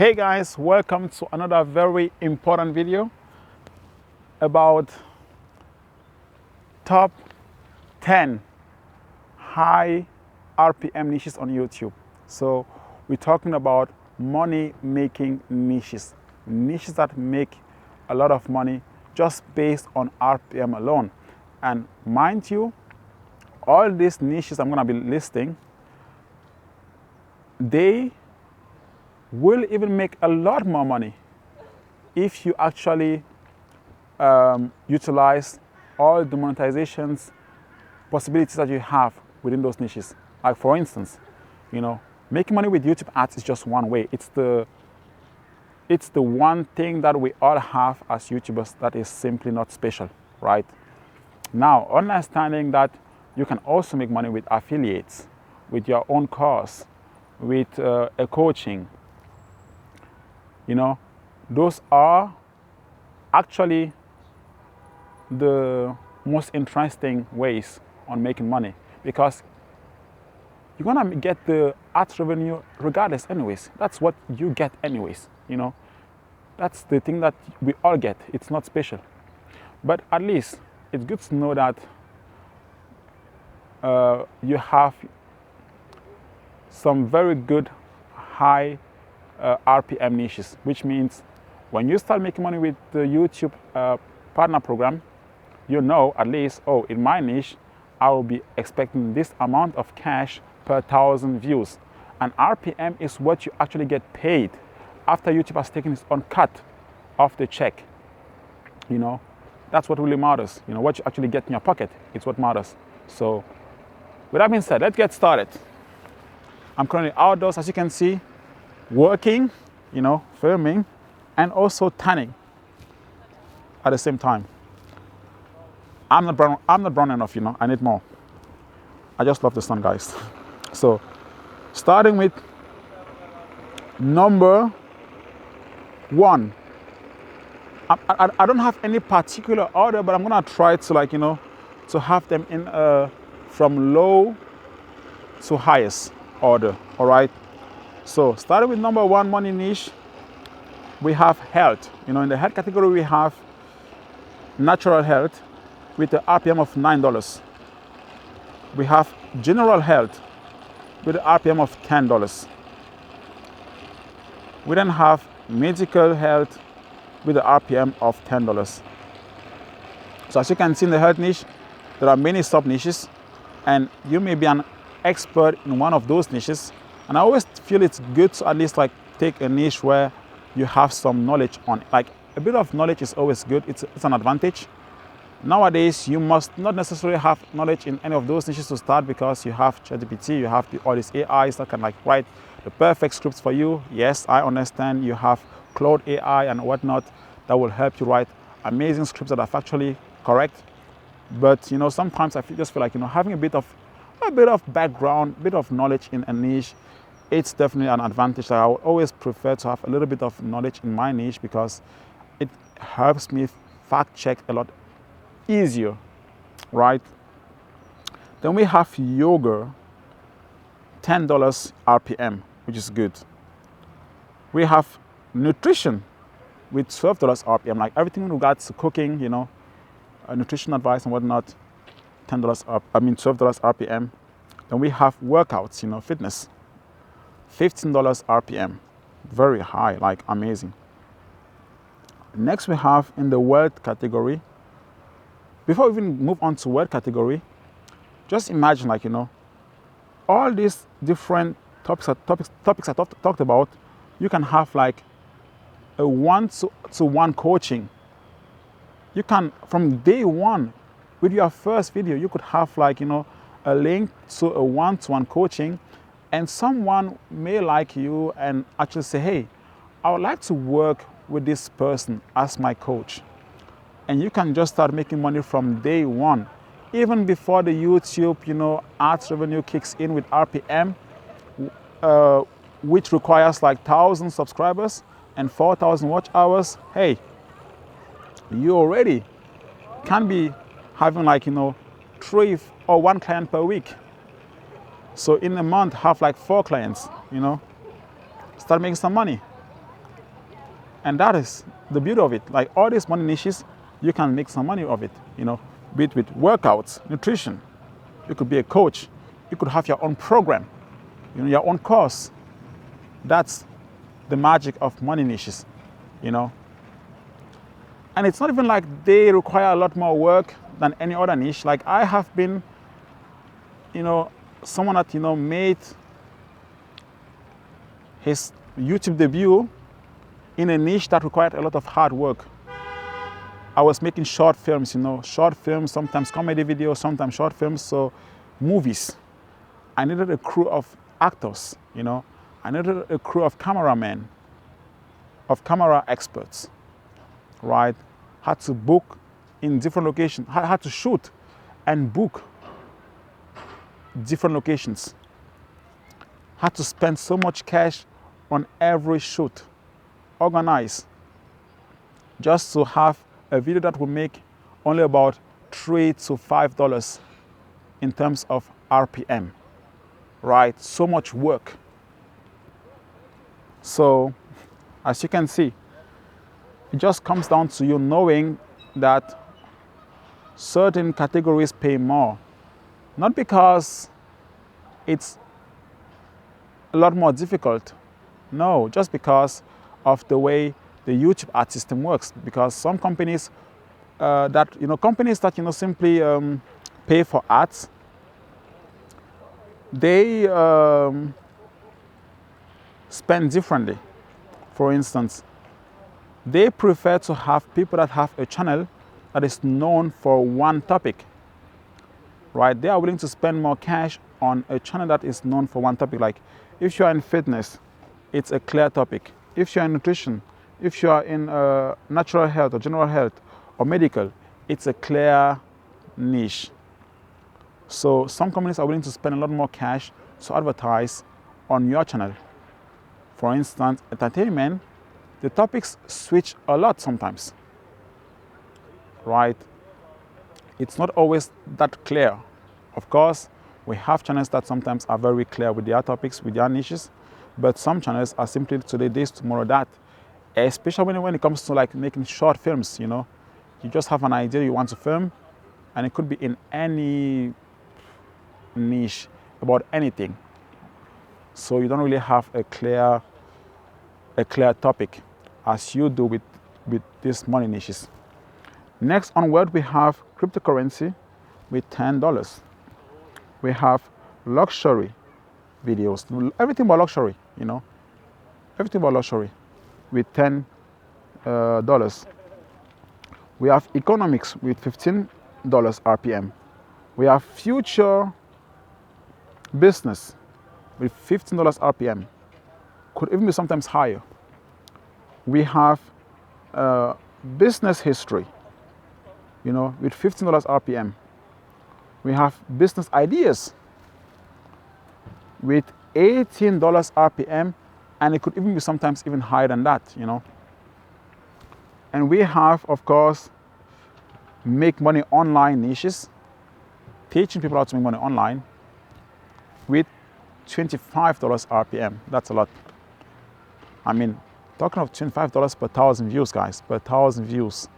Hey guys, welcome to another very important video about top 10 high RPM niches on YouTube. So we're talking about money making niches that make a lot of money just based on RPM alone. And mind you, all these niches I'm going to be listing, they will even make a lot more money if you actually utilize all the monetizations possibilities that you have within those niches. Like for instance, making money with YouTube ads is just one way. It's the one thing that we all have as YouTubers that is simply not special, right? Now, understanding that you can also make money with affiliates, with your own course, with a coaching, those are actually the most interesting ways on making money, because you're gonna get the ads revenue regardless anyways. That's what you get anyways, That's the thing that we all get. It's not special. But at least it's good to know that you have some very good high RPM niches, which means when you start making money with the YouTube partner program, at least, in my niche, I will be expecting this amount of cash per 1,000 views. And RPM is what you actually get paid after YouTube has taken its own cut of the check. That's what really matters. What you actually get in your pocket, it's what matters. So with that being said, let's get started. I'm currently outdoors, as you can see, working, filming, and also tanning at the same time. I'm not brown enough, I need more. I just love the sun, guys. So, starting with number 1. I don't have any particular order, but I'm gonna try to to have them in from low to highest order. All right. So starting with number 1 money niche, we have health. In the health category, we have natural health with the RPM of $9. We have general health with the RPM of $10. We then have medical health with the RPM of $10. So as you can see in the health niche, there are many sub niches, and you may be an expert in one of those niches. And I always feel it's good to at least take a niche where you have some knowledge on it. A bit of knowledge is always good. It's an advantage. Nowadays, you must not necessarily have knowledge in any of those niches to start, because you have ChatGPT, you have all these AIs that can write the perfect scripts for you. Yes, I understand you have Claude AI and whatnot that will help you write amazing scripts that are factually correct. But sometimes I just feel having a bit of background, a bit of knowledge in a niche, it's definitely an advantage. I would always prefer to have a little bit of knowledge in my niche, because it helps me fact check a lot easier, right? Then we have yoga, $10 RPM, which is good. We have nutrition with $12 RPM, everything in regards to cooking, nutrition advice and whatnot, $12 RPM. Then we have workouts, fitness, $15 RPM, very high, amazing. Next we have in the wealth category. Before we even move on to wealth category, just imagine all these different topics I talked about. You can have a 1-to-1 coaching. You can, from day one, with your first video, you could have a link to a 1-to-1 coaching, and someone may like you and actually say, hey, I would like to work with this person as my coach. And you can just start making money from day one, even before the YouTube, ads revenue kicks in with RPM, which requires 1,000 subscribers and 4,000 watch hours. Hey, you already can be having 3 or 1 client per week. So in a month, have 4 clients, start making some money. And that is the beauty of it. Like all these money niches, you can make some money of it, be it with workouts, nutrition. You could be a coach. You could have your own program, your own course. That's the magic of money niches, And it's not even like they require a lot more work than any other niche. Like I have been, someone that, made his YouTube debut in a niche that required a lot of hard work. I was making short films, sometimes comedy videos, sometimes short films, so movies. I needed a crew of actors, I needed a crew of cameramen, of camera experts, right? Had to book in different locations, had to shoot and book different locations. Had to spend so much cash on every shoot, organize, just to have a video that will make only about $3 to $5 in terms of RPM, right? So much work. So, as you can see, it just comes down to you knowing that certain categories pay more. Not because it's a lot more difficult. No, just because of the way the YouTube ad system works. Because some companies simply pay for ads, they spend differently. For instance, they prefer to have people that have a channel that is known for one topic, right? They are willing to spend more cash on a channel that is known for one topic. Like if you are in fitness, it's a clear topic. If you are in nutrition, if you are in natural health or general health or medical, it's a clear niche. So some companies are willing to spend a lot more cash to advertise on your channel. For instance, entertainment, the topics switch a lot sometimes, right? It's not always that clear. Of course, we have channels that sometimes are very clear with their topics, with their niches, but some channels are simply today this, tomorrow that. Especially when it comes to like making short films, you just have an idea you want to film, and it could be in any niche about anything. So you don't really have a clear topic as you do with these money niches. Next onward, we have cryptocurrency with $10. We have luxury videos, everything about luxury, everything about luxury with $10. We have economics with $15 RPM. We have future business with $15 RPM. Could even be sometimes higher. We have business history, with $15 RPM. We have business ideas with $18 RPM, and it could even be sometimes even higher than that, And we have, of course, make money online niches, teaching people how to make money online with $25 RPM. That's a lot. I mean, talking of $25 per 1,000 views, guys, per 1,000 views.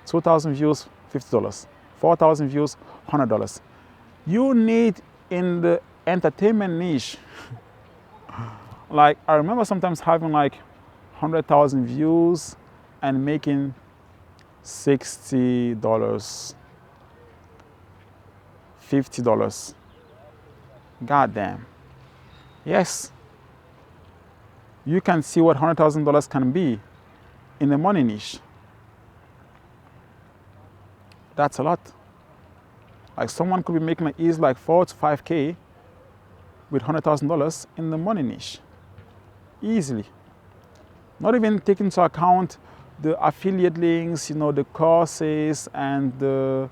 2,000 views, $50. 4,000 views, $100. You need in the entertainment niche, like I remember sometimes having like 100,000 views and making $60, $50. God damn. Yes. You can see what $100,000 can be in the money niche. That's a lot. Like someone could be making at least like 4 to 5K with $100,000 in the money niche. Easily. Not even taking into account the affiliate links, the courses, and the,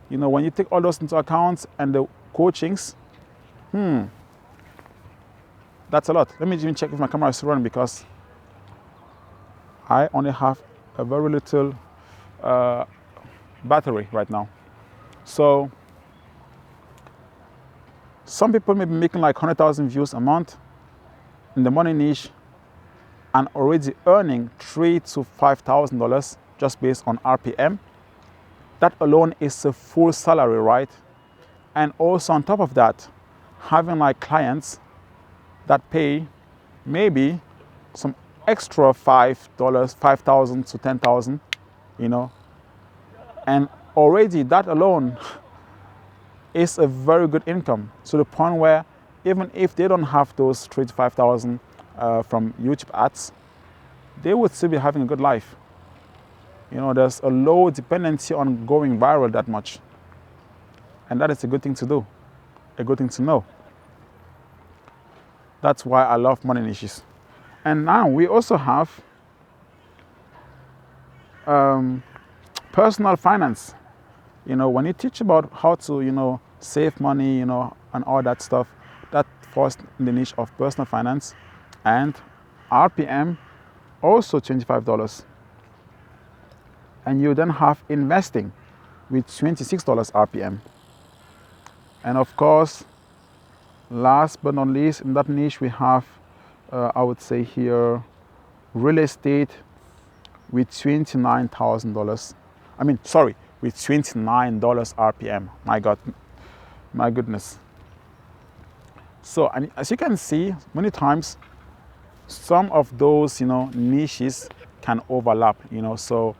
when you take all those into account and the coachings, that's a lot. Let me even check if my camera is running because I only have a very little battery right now. So some people may be making like 100,000 views a month in the money niche, and already earning $3,000 to $5,000 just based on RPM, that alone is a full salary, right? And also on top of that, having like clients that pay maybe some extra $5, 5,000 to 10,000, you know, and already that alone is a very good income, to the point where even if they don't have those 3,000 to 5,000 from YouTube ads, they would still be having a good life. You know, there's a low dependency on going viral that much. And that is a good thing to do, a good thing to know. That's why I love money niches. And now we also have personal finance. You know, when you teach about how to, you know, save money, you know, and all that stuff, that falls in the niche of personal finance. And RPM, also $25. And you then have investing with $26 RPM. And of course, last but not least, in that niche, we have, I would say here, real estate with $29,000. I mean, sorry, with $29 RPM. My God, my goodness. So, and as you can see, many times, some of those, you know, niches can overlap, you know, so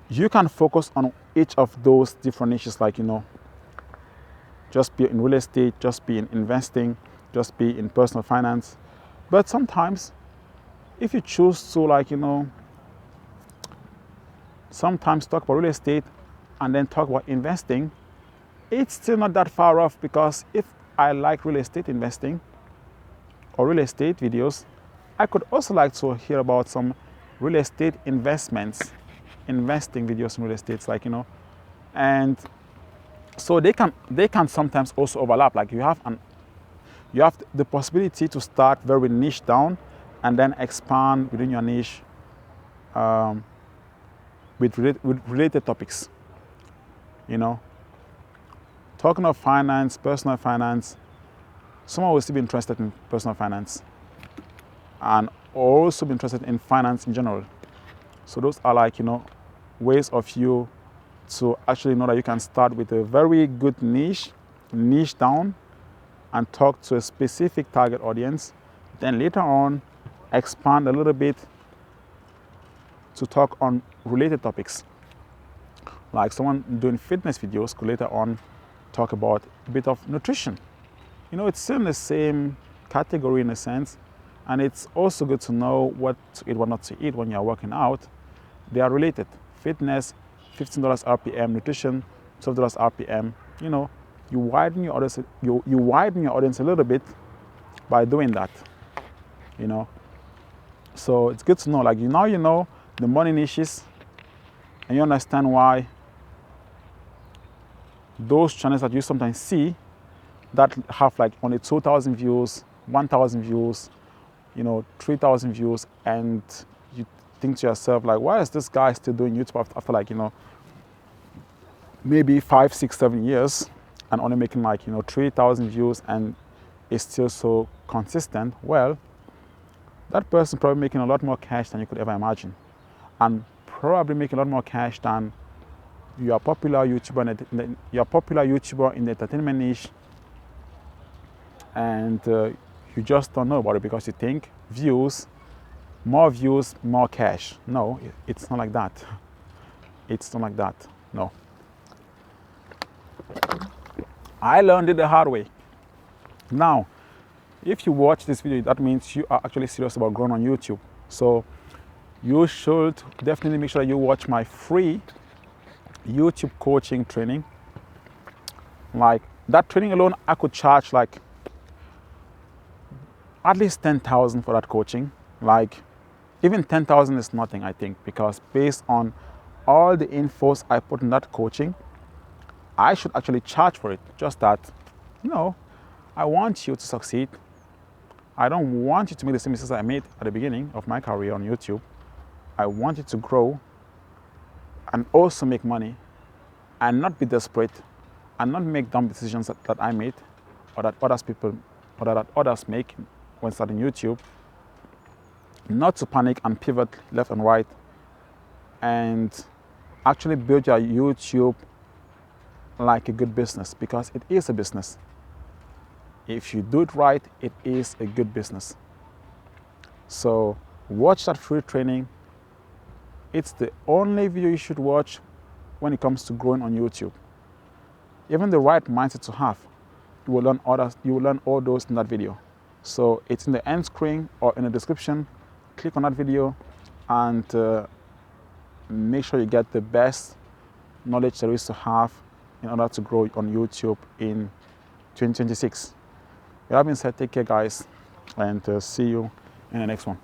you can focus on each of those different niches, like, you know, just be in real estate, just be in investing, just be in personal finance. But sometimes, if you choose to, like, you know, sometimes talk about real estate and then talk about investing, it's still not that far off, because if I like real estate investing or real estate videos, I could also like to hear about some real estate investments, investing videos in real estate, like, you know, and so they can sometimes also overlap. Like, you have the possibility to start very niche down and then expand within your niche with related topics. You know, talking of finance, personal finance, someone will still be interested in personal finance and also be interested in finance in general. So those are, like, you know, ways of you to actually know that you can start with a very good niche down and talk to a specific target audience. Then later on, expand a little bit to talk on related topics. Like someone doing fitness videos could later on talk about a bit of nutrition. You know, it's still in the same category in a sense, and it's also good to know what to eat, what not to eat when you're working out. They are related. Fitness, $15 RPM, nutrition, $12 RPM. You know, you widen your audience, you widen your audience a little bit by doing that. You know, so it's good to know. Like, you know the money niches, and you understand why those channels that you sometimes see that have like only 2,000 views, 1,000 views, you know, 3,000 views, and you think to yourself, like, why is this guy still doing YouTube after like, you know, maybe 5, 6, 7 years, and only making like, you know, 3,000 views and is still so consistent? Well, that person probably making a lot more cash than you could ever imagine, and probably making a lot more cash than your popular YouTuber in the entertainment niche, and you just don't know about it because you think views, more cash. No, it's not like that. It's not like that. No. I learned it the hard way. Now, if you watch this video, that means you are actually serious about growing on YouTube. So you should definitely make sure that you watch my free YouTube coaching training. Like, that training alone, I could charge like at least 10,000 for that coaching. Like, even 10,000 is nothing, I think, because based on all the infos I put in that coaching, I should actually charge for it. Just that, you know, I want you to succeed. I don't want you to make the same mistakes I made at the beginning of my career on YouTube. I want you to grow and also make money and not be desperate and not make dumb decisions that I made or that others make when starting YouTube, not to panic and pivot left and right, and actually build your YouTube like a good business, because it is a business. If you do it right, it is a good business. So watch that free training. It's the only video you should watch when it comes to growing on YouTube. Even the right mindset to have, you will learn all those in that video. So it's in the end screen or in the description. Click on that video and make sure you get the best knowledge there is to have in order to grow on YouTube in 2026. With that being said, take care guys, and see you in the next one.